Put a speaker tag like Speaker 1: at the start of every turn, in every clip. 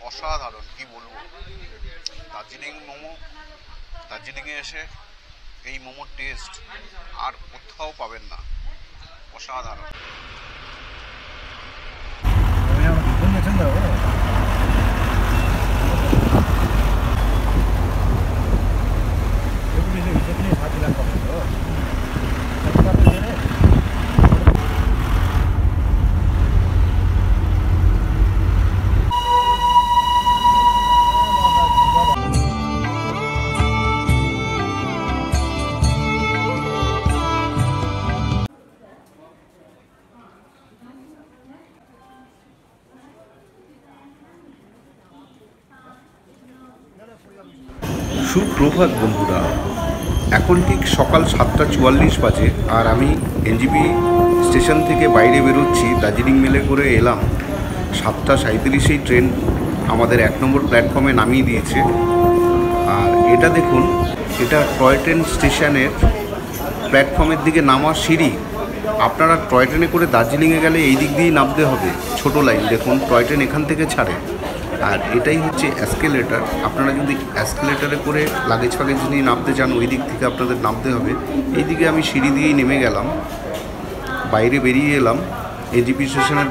Speaker 1: অসাধারণ, কি বলবো। দার্জিলিং মোমো, দার্জিলিংয়ে এসে এই মোমোর টেস্ট আর কোথাও পাবেন না। অসাধারণ।
Speaker 2: সুপ্রভাত বন্ধুরা, এখন ঠিক সকাল 7:44 বাজে আর আমি এনজিপি স্টেশন থেকে বাইরে বেরোচ্ছি। দার্জিলিং মেলে করে এলাম। 7:37 ট্রেন আমাদের 1 নম্বর প্ল্যাটফর্মে নামিয়ে দিয়েছে। আর এটা দেখুন, এটা টয় ট্রেন স্টেশনের প্ল্যাটফর্মের দিকে নামার সিঁড়ি। আপনারা টয় ট্রেনে করে দার্জিলিংয়ে গেলে এই দিক দিয়েই নামতে হবে। ছোট লাইন দেখুন, টয় ট্রেন এখান থেকে ছাড়ে। আর এটাই হচ্ছে এসকেলেটার। আপনারা যদি এসকেলেটারে করে লাগেজ ফাগেজ নিয়ে নামতে চান, ওই দিক থেকে আপনাদের নামতে হবে। এই দিকে আমি সিঁড়ি দিয়েই নেমে গেলাম, বাইরে বেরিয়ে এলাম। এনজিপি স্টেশনের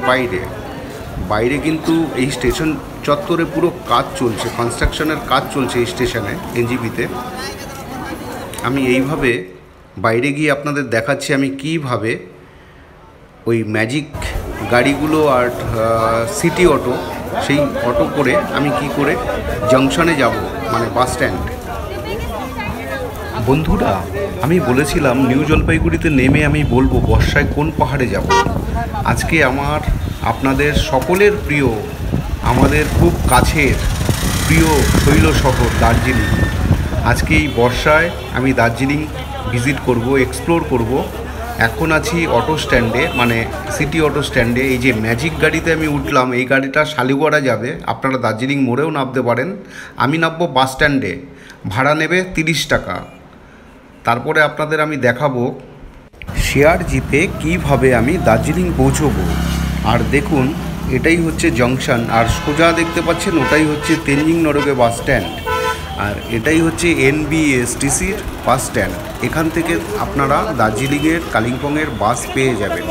Speaker 2: বাইরে কিন্তু এই স্টেশন চত্বরে পুরো কাজ চলছে, কনস্ট্রাকশনের কাজ চলছে এই স্টেশনে, এনজিপিতে। আমি এইভাবে বাইরে গিয়ে আপনাদের দেখাচ্ছি আমি কীভাবে ওই ম্যাজিক গাড়িগুলো আর সিটি অটো, সেই অটো করে আমি কি করে জংশনে যাব, মানে বাস স্ট্যান্ড। বন্ধুরা, আমি বলেছিলাম নিউ জলপাইগুড়িতে নেমে আমি বলবো বর্ষায় কোন পাহাড়ে যাব। আজকে আপনাদের সকলের প্রিয়, আমাদের খুব কাছের প্রিয় শৈল শহর দার্জিলিং। আজকে এই বর্ষায় আমি দার্জিলিং ভিজিট করব, এক্সপ্লোর করব। এখন আছি অটো স্ট্যান্ডে, মানে সিটি অটো স্ট্যান্ডে। এই যে ম্যাজিক গাড়িতে আমি উঠলাম, এই গাড়িটা শালিগড়া যাবে। আপনারা দার্জিলিং মোড়েও নামতে পারেন। আমি নামবো বাস স্ট্যান্ডে, ভাড়া নেবে 30 টাকা। তারপরে আপনাদের আমি দেখাবো শেয়ার জিপে কীভাবে আমি দার্জিলিং পৌঁছবো। আর দেখুন, এটাই হচ্ছে জংশন, আর সোজা দেখতে পাচ্ছেন ওটাই হচ্ছে তেনজিং নরগে বাস স্ট্যান্ড। আর এটাই হচ্ছে এনবিএসটিসির বাস স্ট্যান্ড। এখান থেকে আপনারা দার্জিলিংয়ের, কালিম্পংয়ের বাস পেয়ে যাবেন।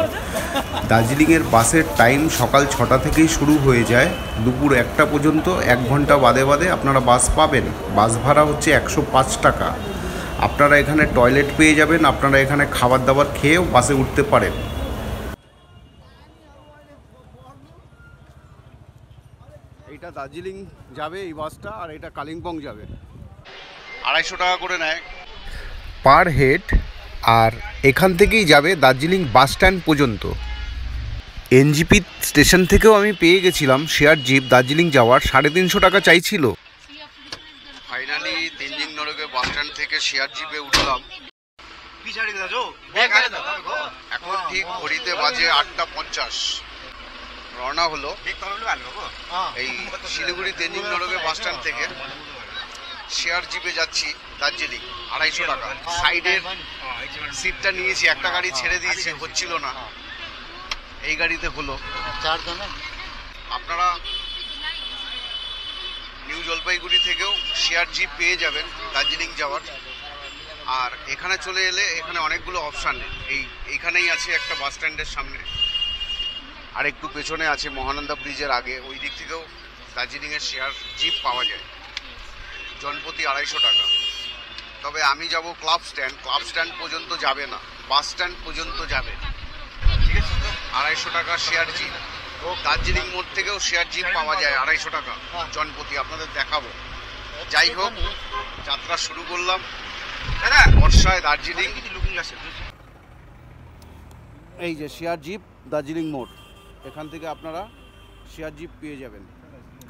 Speaker 2: দার্জিলিংয়ের বাসের টাইম সকাল 6টা থেকেই শুরু হয়ে যায়, দুপুর 1টা পর্যন্ত। 1 ঘন্টা বাদে বাদে আপনারা বাস পাবেন। বাস ভাড়া হচ্ছে 105 টাকা। আপনারা এখানে টয়লেট পেয়ে যাবেন। আপনারা এখানে খাবার দাবার খেয়েও বাসে উঠতে পারেন। এইটা দার্জিলিং যাবে এই বাসটা, আর এটা কালিম্পং যাবে।
Speaker 1: 250 টাকা করে নেয়
Speaker 2: পার হেড। আর এখান থেকেই যাবে দার্জিলিং বাস স্ট্যান্ড পর্যন্ত। এনজিপি স্টেশন থেকেও আমি পেয়ে গেছিলাম শেয়ার জিপ দার্জিলিং যাওয়ার, 350 টাকা চাইছিল।
Speaker 1: Finally Tenzing Norgay bus stand থেকে শেয়ার জিপে উঠলাম। এখন ঠিক ঘড়িতে বাজে 8:50। রওনা হলো এই শিলিগুড়ি তেনজিং নরগে বাস স্ট্যান্ড থেকে। শেয়ার জিপে যাচ্ছি দার্জিলিং, 250 টাকা। সাইডের সিটটা নিয়েছি, একটা গাড়ি ছেড়ে দিয়েছি, হচ্ছিল না, এই গাড়িতে হলো। আপনারা নিউ জলপাইগুড়ি থেকেও শেয়ার জিপ পেয়ে যাবেন দার্জিলিং যাওয়ার। আর এখানে চলে এলে এখানে অনেকগুলো অপশান। এইখানেই আছে একটা বাস স্ট্যান্ডের সামনে, আর একটু পেছনে আছে মহানন্দা ব্রিজের আগে। ওই দিক থেকেও দার্জিলিংয়ের শেয়ার জিপ পাওয়া যায়, জনপ্রতি 250 টাকা। তবে আমি যাব ক্লাব স্ট্যান্ড পর্যন্ত যাবে না, বাস স্ট্যান্ড পর্যন্ত যাবে। 250 টাকা শেয়ার জিপ। দার্জিলিং মোড় থেকেও শেয়ার জিপ পাওয়া যায় 250 টাকা জনপ্রতি। আপনাদের দেখাবো। যাই হোক, যাত্রা শুরু করলাম বর্ষায় দার্জিলিং। এই যে শেয়ার জিপ দার্জিলিং মোড়, এখান থেকে আপনারা শেয়ার জিপ পেয়ে যাবেন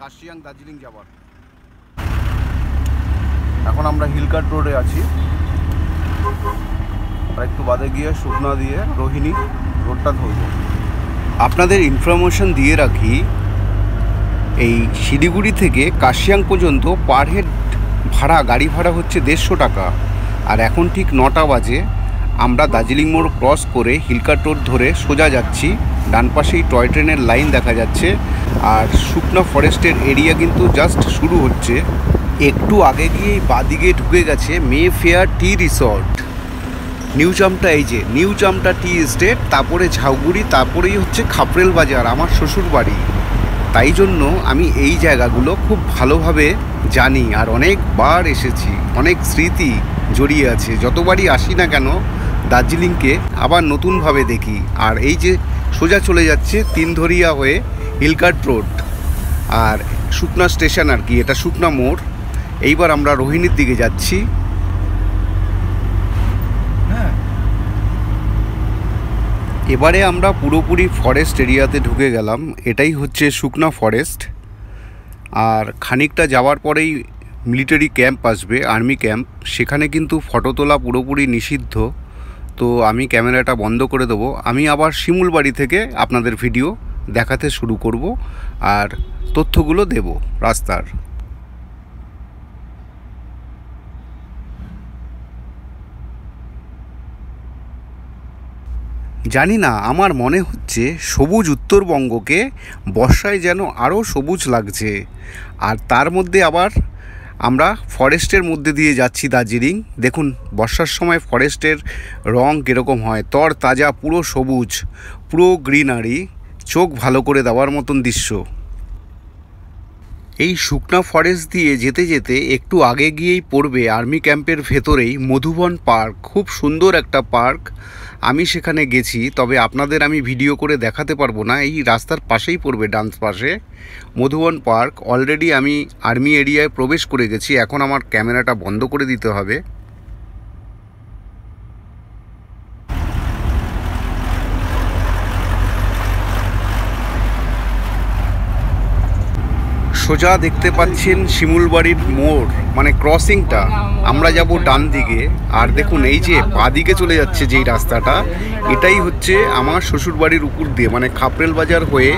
Speaker 1: কার্শিয়াং দার্জিলিং যাওয়ার। এখন আমরা হিলকার্ট রোডে আছি।
Speaker 2: আর একটু বাদে গিয়ে শুকনা দিয়ে রোহিণী রোডটা ধরবো। আপনাদের ইনফরমেশন দিয়ে রাখি, এই শিলিগুড়ি থেকে কাশিয়াং পর্যন্ত পার হেড ভাড়া, গাড়ি ভাড়া হচ্ছে 150 টাকা। আর এখন ঠিক 9টা বাজে, আমরা দার্জিলিং মোড় ক্রস করে হিলকাট রোড ধরে সোজা যাচ্ছি। ডান পাশেই টয় ট্রেনের লাইন দেখা যাচ্ছে, আর শুকনা ফরেস্টের এরিয়া কিন্তু জাস্ট শুরু হচ্ছে। একটু আগে গিয়েই বাদিকে ঢুকে গেছে মে ফেয়ার টি রিসর্ট। নিউ চামটা, এই যে নিউ চামটা টি এস্টেট, তারপরে ঝাউগুড়ি, তারপরেই হচ্ছে খাপরেল বাজার, আমার শ্বশুর বাড়ি। তাই জন্য আমি এই জায়গাগুলো খুব ভালোভাবে জানি আর অনেকবার এসেছি, অনেক স্মৃতি জড়িয়ে আছে। যতবারই আসি না কেন দার্জিলিংকে আবার নতুনভাবে দেখি। আর এই যে সোজা চলে যাচ্ছে তিনধরিয়া হয়ে হিলকাট রোড আর শুকনা স্টেশন, আর কি এটা শুকনা মোড়। এইবার আমরা রোহিণীর দিকে যাচ্ছি। এবারে আমরা পুরোপুরি ফরেস্ট এরিয়াতে ঢুকে গেলাম। এটাই হচ্ছে শুকনা ফরেস্ট। আর খানিকটা যাওয়ার পরেই মিলিটারি ক্যাম্প আসবে, আর্মি ক্যাম্প। সেখানে কিন্তু ফটো তোলা পুরোপুরি নিষিদ্ধ, তো আমি ক্যামেরাটা বন্ধ করে দেবো। আমি আবার শিমুলবাড়ি থেকে আপনাদের ভিডিও দেখাতে শুরু করব আর তথ্যগুলো দেব রাস্তার। জানি না, আমার মনে হচ্ছে সবুজ উত্তরবঙ্গকে বর্ষায় যেন আরও সবুজ লাগছে। আর তার মধ্যে আবার আমরা ফরেস্টের মধ্যে দিয়ে যাচ্ছি দার্জিলিং। দেখুন বর্ষার সময় ফরেস্টের রং কীরকম হয়, তর তাজা, পুরো সবুজ, পুরো গ্রিনারি, চোখ ভালো করে দেওয়ার মতন দৃশ্য। এই শুকনা ফরেস্ট দিয়ে যেতে যেতে একটু আগে গিয়েই পড়বে আর্মি ক্যাম্পের ভেতরেই মধুবন পার্ক। খুব সুন্দর একটা পার্ক, আমি সেখানে গেছি, তবে আপনাদের আমি ভিডিও করে দেখাতে পারবো না। এই রাস্তার পাশেই পড়বে, ডান পাশে মধুবন পার্ক। অলরেডি আমি আর্মি এরিয়ায় প্রবেশ করে গেছি, এখন আমার ক্যামেরাটা বন্ধ করে দিতে হবে। সোজা দেখতে পাচ্ছেন শিমুলবাড়ির মোড়, মানে ক্রসিংটা। আমরা যাব ডান দিকে, আর দেখুন এই যে বাদিকে চলে যাচ্ছে যেই রাস্তাটা, এটাই হচ্ছে আমার শ্বশুরবাড়ির উপর দিয়ে, মানে খাপরেল বাজার হয়ে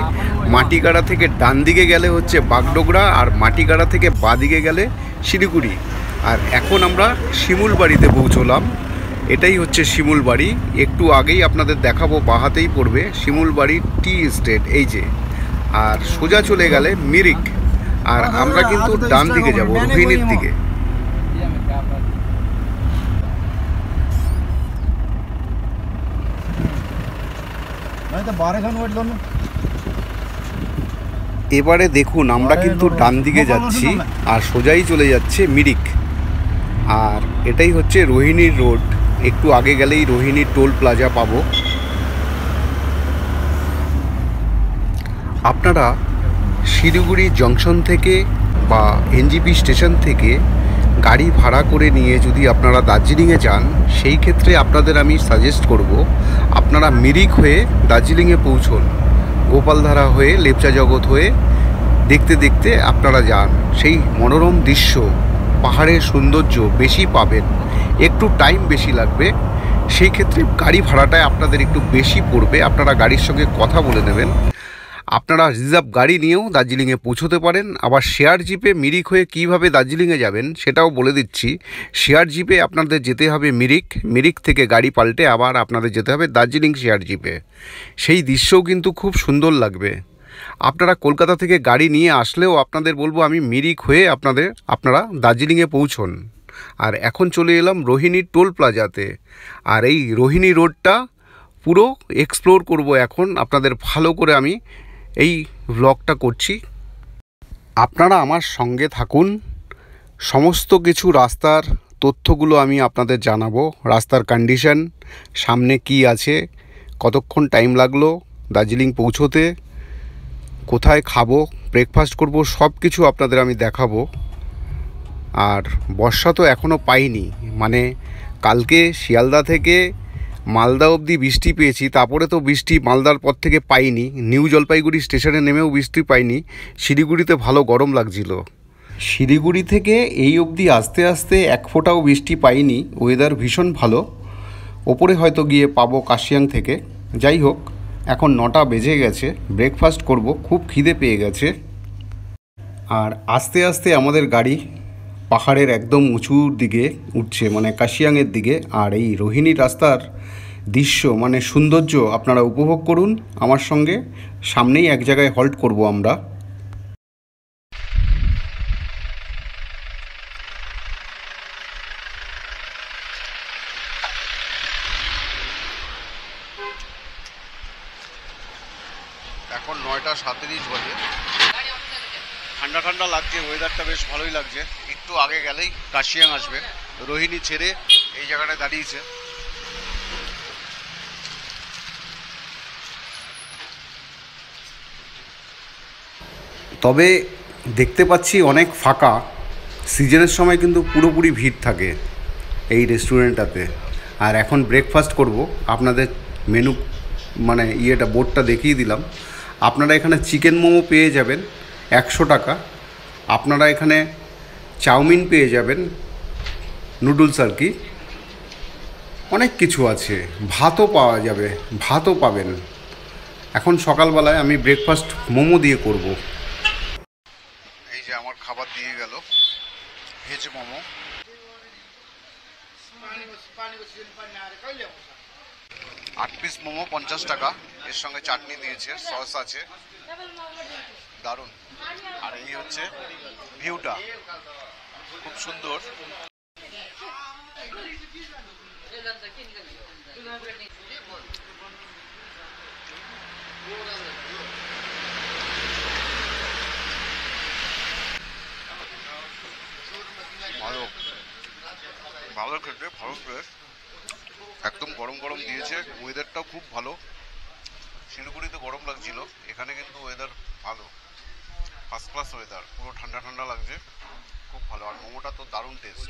Speaker 2: মাটিগাড়া থেকে ডান দিকে গেলে হচ্ছে বাগডোগরা, আর মাটিগাড়া থেকে বাদিকে গেলে শিলিগুড়ি। আর এখন আমরা শিমুলবাড়িতে পৌঁছলাম। এটাই হচ্ছে শিমুলবাড়ি। একটু আগেই আপনাদের দেখাবো, বাহাতেই পড়বে শিমুলবাড়ি টি এস্টেট, এই যে। আর সোজা চলে গেলে মিরিক। আর আমরা কিন্তু ডান দিকে যাব, রোহিণীর দিকে। এবারে দেখুন আমরা কিন্তু ডান দিকে যাচ্ছি, আর সোজাই চলে যাচ্ছে মিরিক। আর এটাই হচ্ছে রোহিণীর রোড। একটু আগে গেলেই রোহিণীর টোল প্লাজা পাবো। আপনারা শিলিগুড়ি জংশন থেকে বা এনজিপি স্টেশন থেকে গাড়ি ভাড়া করে নিয়ে যদি আপনারা দার্জিলিংয়ে যান, সেই ক্ষেত্রে আপনাদের আমি সাজেস্ট করব আপনারা মিরিক হয়ে দার্জিলিংয়ে পৌঁছন। গোপালধারা হয়ে, লেপচা জগৎ হয়ে দেখতে দেখতে আপনারা যান। সেই মনোরম দৃশ্য, পাহাড়ের সৌন্দর্য বেশি পাবেন, একটু টাইম বেশি লাগবে। সেই ক্ষেত্রে গাড়ি ভাড়াটায় আপনাদের একটু বেশি পড়বে। আপনারা গাড়ির সঙ্গে কথা বলে নেবেন। আপনারা রিজার্ভ গাড়ি নিয়েও দার্জিলিংয়ে পৌঁছতে পারেন। আবার শেয়ার জিপে মিরিক হয়ে কীভাবে দার্জিলিংয়ে যাবেন সেটাও বলে দিচ্ছি। শেয়ার জিপে আপনাদের যেতে হবে মিরিক, মিরিক থেকে গাড়ি পাল্টে আবার আপনাদের যেতে হবে দার্জিলিং শেয়ার জিপে। সেই দৃশ্যও কিন্তু খুব সুন্দর লাগবে। আপনারা কলকাতা থেকে গাড়ি নিয়ে আসলেও আপনাদের বলবো আমি মিরিক হয়ে আপনারা দার্জিলিংয়ে পৌঁছন। আর এখন চলে এলাম রোহিণীর টোল প্লাজাতে। আর এই রোহিণী রোডটা পুরো এক্সপ্লোর করব এখন, আপনাদের ভালো করে আমি এই ব্লগটা করছি। আপনারা আমার সঙ্গে থাকুন, সমস্ত কিছু রাস্তার তথ্যগুলো আমি আপনাদের জানাবো। রাস্তার কন্ডিশন, সামনে কি আছে, কতক্ষণ টাইম লাগলো দার্জিলিং পৌঁছোতে, কোথায় খাবো, ব্রেকফাস্ট করব, সব কিছু আপনাদের আমি দেখাবো। আর বর্ষা তো এখনও পাইনি, মানে কালকে শিয়ালদা থেকে মালদা অবধি বৃষ্টি পেয়েছি, তারপরে তো বৃষ্টি মালদার পর থেকে পাইনি। নিউ জলপাইগুড়ি স্টেশনে নেমেও বৃষ্টি পাইনি। শিলিগুড়িতে ভালো গরম লাগছিল। শিলিগুড়ি থেকে এই অবধি আস্তে আস্তে এক ফোঁটাও বৃষ্টি পাইনি, ওয়েদার ভীষণ ভালো। ওপরে হয়তো গিয়ে পাবো কাশিয়াং থেকে। যাই হোক, এখন 9টা বেজে গেছে, ব্রেকফাস্ট করব, খুব খিদে পেয়ে গেছে। আর আস্তে আস্তে আমাদের গাড়ি পাহাড়ের একদম উঁচুর দিকে উঠছে, মানে কাশিয়াংয়ের দিকে। আর এই রোহিণী রাস্তার দৃশ্য মানে সৌন্দর্য আপনারা উপভোগ করুন আমার সঙ্গে। সামনেই এক জায়গায় হল্ট করব আমরা।
Speaker 1: এখন 9:37 বাজে। ঠান্ডা ঠান্ডা লাগছে, ওয়েদারটা বেশ ভালোই লাগছে। একটু আগে গেলেই কাশিয়াং আসবে। রোহিণী ছেড়ে এই জায়গাটায় দাঁড়িয়েছে।
Speaker 2: তবে দেখতে পাচ্ছি অনেক ফাঁকা। সিজনের সময় কিন্তু পুরোপুরি ভিড় থাকে এই রেস্টুরেন্টটাতে। আর এখন ব্রেকফাস্ট করব, আপনাদের মেনু মানে বোর্ডটা দেখিয়ে দিলাম। আপনারা এখানে চিকেন মোমো পেয়ে যাবেন 100 টাকা। আপনারা এখানে চাউমিন পেয়ে যাবেন, নুডলস আর কি, অনেক কিছু আছে। ভাতও পাওয়া যাবে, ভাতও পাবেন। এখন সকালবেলায় আমি ব্রেকফাস্ট মোমো দিয়ে করব।
Speaker 1: এই যে আমার খাবার দিয়ে গেল, ভেজ মোমো। 8 পিস মোমো 50 টাকা। এর সঙ্গে চাটনি দিয়েছে, সস আছে, দারুণ। আর এই হচ্ছে ভিউটা, খুব সুন্দর। ভালো ভালো খেতে, ভালো ফ্রেশ, একদম গরম গরম দিয়েছে। ওয়েদারটাও খুব ভালো। শিলিগুড়িতে গরম লাগছিল, এখানে কিন্তু ওয়েদার ভালো, ফার্স্ট ক্লাস ওয়েদার, পুরো ঠান্ডা ঠান্ডা লাগছে, খুব ভালো। আর মোমোটা তো দারুণ টেস্ট,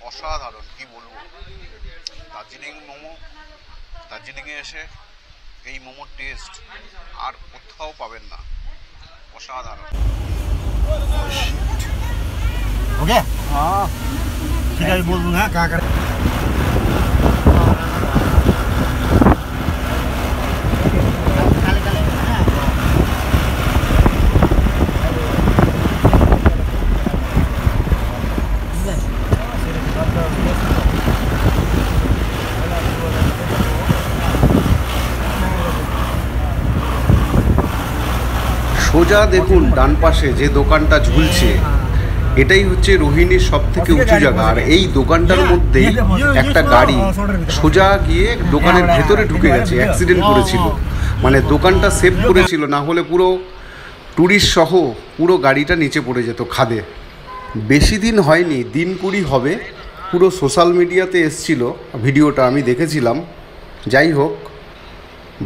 Speaker 1: অসাধারণ, কি বলবো। দার্জিলিং মোমো, দার্জিলিংয়ে এসে এই মোমোর টেস্ট আর কোথাও পাবেন না, অসাধারণ।
Speaker 3: ओके हाँ ठीक है, बोल दूँगा क्या करें।
Speaker 2: সোজা দেখুন ডান পাশে যে দোকানটা ঝুলছে, এটাই হচ্ছে রোহিণীর সব থেকে উঁচু জায়গা। আর এই দোকানটার মধ্যেই একটা গাড়ি সোজা গিয়ে দোকানের ভেতরে ঢুকে গেছে, অ্যাক্সিডেন্ট করেছিল। মানে দোকানটা সেভ করেছিল, না হলে পুরো টুরিস্ট সহ পুরো গাড়িটা নিচে পড়ে যেত খাদে। বেশি দিন হয়নি, দিন 20 হবে। পুরো সোশ্যাল মিডিয়াতে এসছিল ভিডিওটা, আমি দেখেছিলাম। যাই হোক,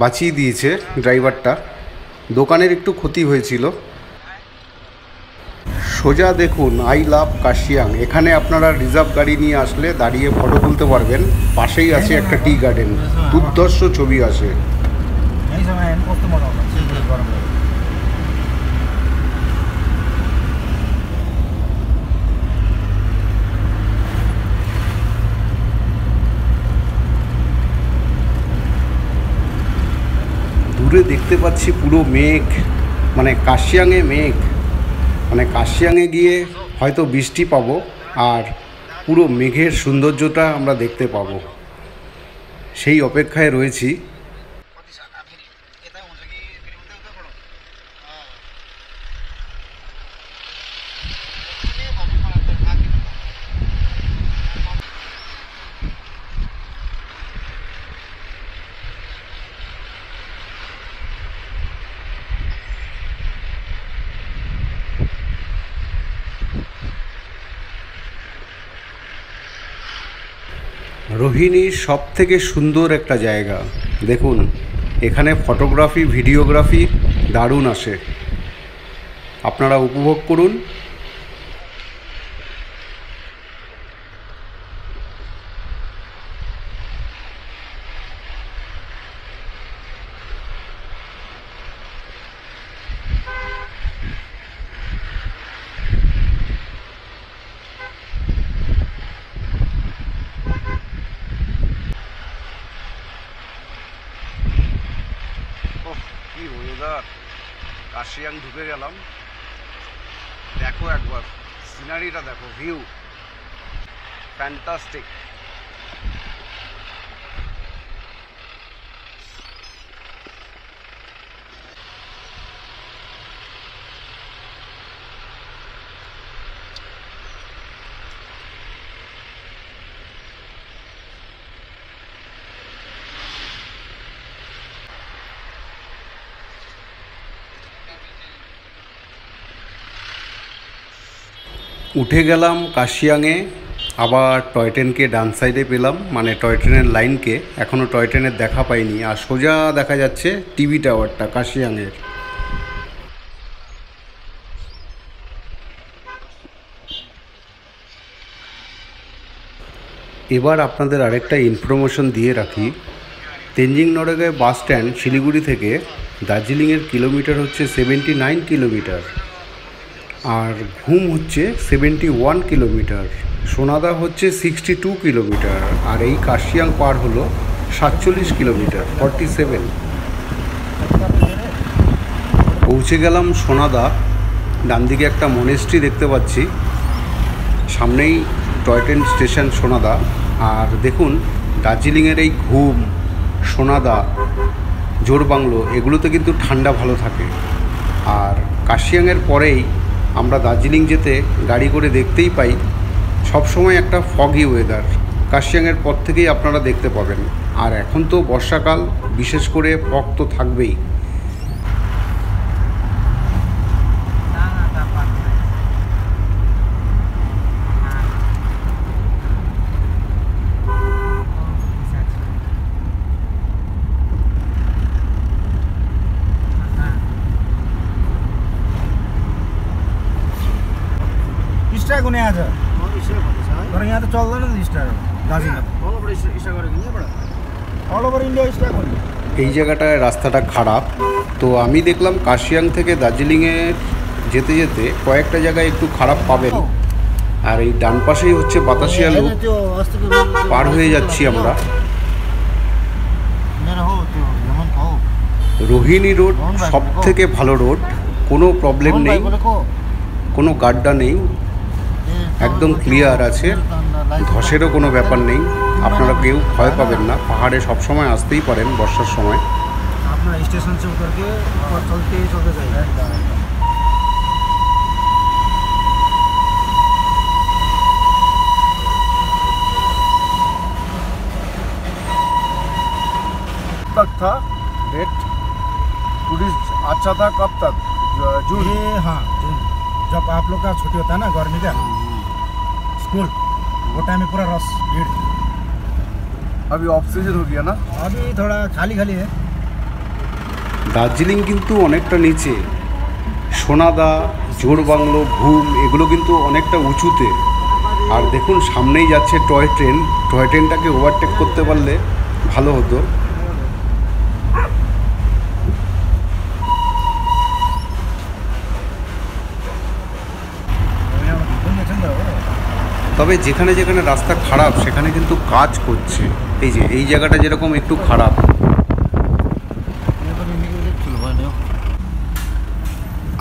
Speaker 2: বাঁচিয়ে দিয়েছে ড্রাইভারটা। দোকানের একটু ক্ষতি হয়েছিল। সোজা দেখুন আই লাভ কাশিয়াং। এখানে আপনারা রিজার্ভ গাড়ি নিয়ে আসলে দাঁড়িয়ে ফটো তুলতে পারবেন। পাশেই আছে একটা টি গার্ডেন, দুর্ধর্ষ ছবি আসে। দূরে দেখতে পাচ্ছি পুরো মেঘ, মানে কাশিয়াংয়ে মেঘ। মানে কাশিয়াংয়ে গিয়ে হয়তো বৃষ্টি পাবো, আর পুরো মেঘের সৌন্দর্যটা আমরা দেখতে পাবো। সেই অপেক্ষায় রয়েছি। রোহিণীর সব থেকে সুন্দর একটা জায়গা দেখুন। এখানে ফটোগ্রাফি, ভিডিওগ্রাফি দারুণ আসে, আপনারা উপভোগ করুন।
Speaker 1: কাশিয়াং ঢুকে গেলাম। দেখো একবার সিনারিটা দেখো, ভিউ ফ্যান্টাস্টিক।
Speaker 2: উঠে গেলাম কাশিয়াংয়ে। আবার টয় ট্রেনকে ডান সাইডে পেলাম, মানে টয় ট্রেনের লাইনকে। এখনও টয় ট্রেনের দেখা পাইনি। আর সোজা দেখা যাচ্ছে টিভি টাওয়ারটা কাশিয়াংয়ের। এবার আপনাদের আরেকটা ইনফরমেশন দিয়ে রাখি। তেনজিং নরগে বাস স্ট্যান্ড শিলিগুড়ি থেকে দার্জিলিংয়ের কিলোমিটার হচ্ছে 79 কিলোমিটার, আর ঘুম হচ্ছে 71 কিলোমিটার, সোনাদা হচ্ছে 62 কিলোমিটার, আর এই কাশিয়াং পার হলো 47 কিলোমিটার 47। পৌঁছে গেলাম সোনাদা। ডান দিকে একটা মনেস্ট্রি দেখতে পাচ্ছি, সামনেই টয় ট্রেন স্টেশন সোনাদা। আর দেখুন দার্জিলিংয়ের এই ঘুম, সোনাদা, জোরবাংলো এগুলোতে কিন্তু ঠান্ডা ভালো থাকে। আর কাশিয়াংয়ের পরেই আমরা দার্জিলিং যেতে গাড়ি করে দেখতেই পাই সবসময় একটা ফগি ওয়েদার। কাশিয়াংয়ের পর থেকেই আপনারা দেখতে পাবেন। আর এখন তো বর্ষাকাল, বিশেষ করে ফগ তো থাকবেই।
Speaker 3: स्ट्राइक हुने आज तर यहाँ त चल्दैन नि स्ट्राइक दार्जिलिङमा অল ওভার ইন্ডিয়া স্ট্রাইক हुने।
Speaker 2: এই জায়গাটায় রাস্তাটা খারাপ, তো আমি দেখলাম কাশিয়াং থেকে দার্জিলিংয়ে যেতে যেতে কয়েকটা জায়গায় একটু খারাপ পাবেন। আর এই ডান পাশেই হচ্ছে বাতাসিয়া লুপ, পার হয়ে যাচ্ছি আমরা। রোহিণী রোড সব থেকে ভালো রোড, কোনো প্রবলেম নেই, কোনো গাড্ডা নেই, একদম ক্লিয়ার আছে, ধসেরও কোনো ব্যাপার নেই। আপনারা কেউ ভয় পাবেন না, পাহাড়ে সবসময় আসতেই পারেন বর্ষার সময়।
Speaker 3: আপনারা স্টেশন से उतर के ऊपर चलते जाइए।
Speaker 1: तक था डेट टूरिस्ट अच्छा था, कब तक? जून।
Speaker 3: ये हाँ जून, जब आप लोग का छुट्टी होता है ना गर्मी का स्कूल, वो टाइम में पूरा रस भीड़।
Speaker 1: अभी ऑफ सीजन हो गया ना,
Speaker 3: अभी थोड़ा खाली खाली है।
Speaker 2: দার্জিলিং কিন্তু অনেকটা নিচে, সোনাদা, জোরবাংলো, ঘুম এগুলো কিন্তু অনেকটা উঁচুতে। আর দেখুন সামনেই যাচ্ছে টয় ট্রেন, টয় ট্রেনটাকে ওভারটেক করতে পারলে ভালো হতো। তবে যেখানে যেখানে রাস্তা খারাপ সেখানে কিন্তু কাজ করছে। এই যে এই জায়গাটা যেরকম একটু খারাপ।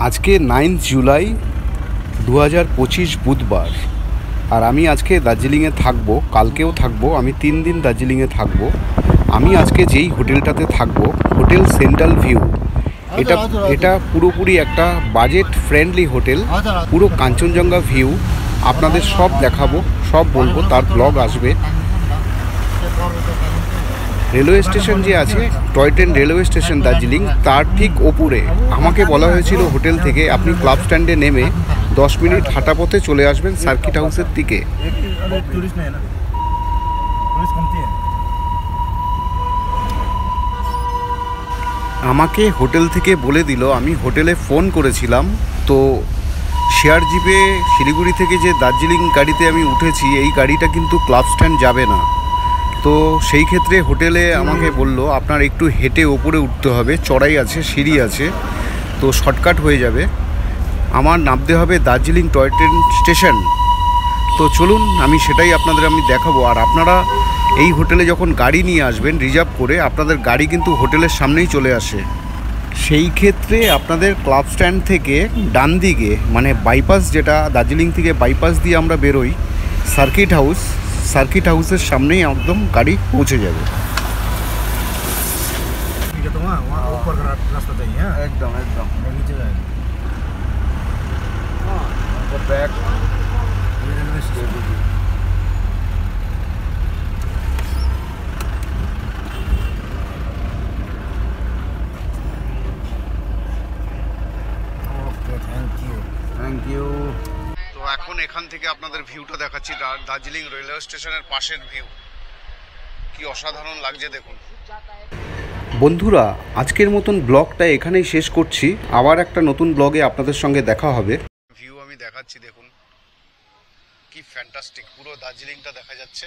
Speaker 2: আজকে 9 জুলাই 2025 বুধবার, আর আমি আজকে দার্জিলিংয়ে থাকবো, কালকেও থাকবো। আমি 3 দিন দার্জিলিংয়ে থাকবো। আমি আজকে যেই হোটেলটাতে থাকবো, হোটেল সেন্ট্রাল ভিউ, এটা পুরোপুরি একটা বাজেট ফ্রেন্ডলি হোটেল। পুরো কাঞ্চনজঙ্ঘা ভিউ আপনাদের সব দেখাবো, সব বলবো, তার ব্লগ আসবে। রেলওয়ে স্টেশন যে আছে, toy train railway station Darjeeling, তার ঠিক ওপরে। আমাকে বলা হয়েছিল হোটেল থেকে আপনি ক্লাব স্ট্যান্ডে নেমে 10 মিনিট হাঁটা পথে চলে আসবেন সার্কিট হাউসের দিকে।
Speaker 3: टूरिस्ट नहीं है ना, टूरिस्ट कमती है।
Speaker 2: আমাকে হোটেল থেকে বলে দিল, আমি হোটেলে ফোন করেছিলাম, তো শেয়ার জিপে শিলিগুড়ি থেকে যে দার্জিলিং গাড়িতে আমি উঠেছি, এই গাড়িটা কিন্তু ক্লাব স্ট্যান্ড যাবে না। তো সেই ক্ষেত্রে হোটেলে আমাকে বলল আপনার একটু হেঁটে ওপরে উঠতে হবে, চড়াই আছে, সিঁড়ি আছে, তো শর্টকাট হয়ে যাবে। আমার নামতে হবে দার্জিলিং টয় ট্রেন স্টেশন। তো চলুন আমি সেটাই আপনাদের দেখাবো। আর আপনারা এই হোটেলে যখন গাড়ি নিয়ে আসবেন রিজার্ভ করে, আপনাদের গাড়ি কিন্তু হোটেলের সামনেই চলে আসে। সেই ক্ষেত্রে আপনাদের ক্লাব স্ট্যান্ড থেকে ডান দিকে মানে বাইপাস, যেটা দার্জিলিং থেকে বাইপাস দিয়ে আমরা বেরোই, সার্কিট হাউসের সামনেই একদম গাড়ি পৌঁছে যাবে।
Speaker 3: ठीक है, तो वहाँ ऊपर का रास्ता चाहिए। हाँ,
Speaker 1: একদম একদম
Speaker 3: और नीचे जाएगा
Speaker 1: ব্যাগ।
Speaker 3: ये railway station. Okay, thank you.
Speaker 1: Thank you. তো এখন এখান থেকে আপনাদের ভিউটা দেখাচ্ছি, দার্জিলিং রেলওয়ে স্টেশনের পাশের ভিউ। কি অসাধারণ লাগছে দেখুন।
Speaker 2: বন্ধুরা, আজকের মতন ব্লগটা এখানেই শেষ করছি। আবার একটা নতুন ব্লগে আপনাদের সঙ্গে দেখা হবে।
Speaker 1: ভিউ আমি দেখাচ্ছি দেখুন, কি ফ্যান্টাস্টিক, পুরো দার্জিলিংটা দেখা যাচ্ছে।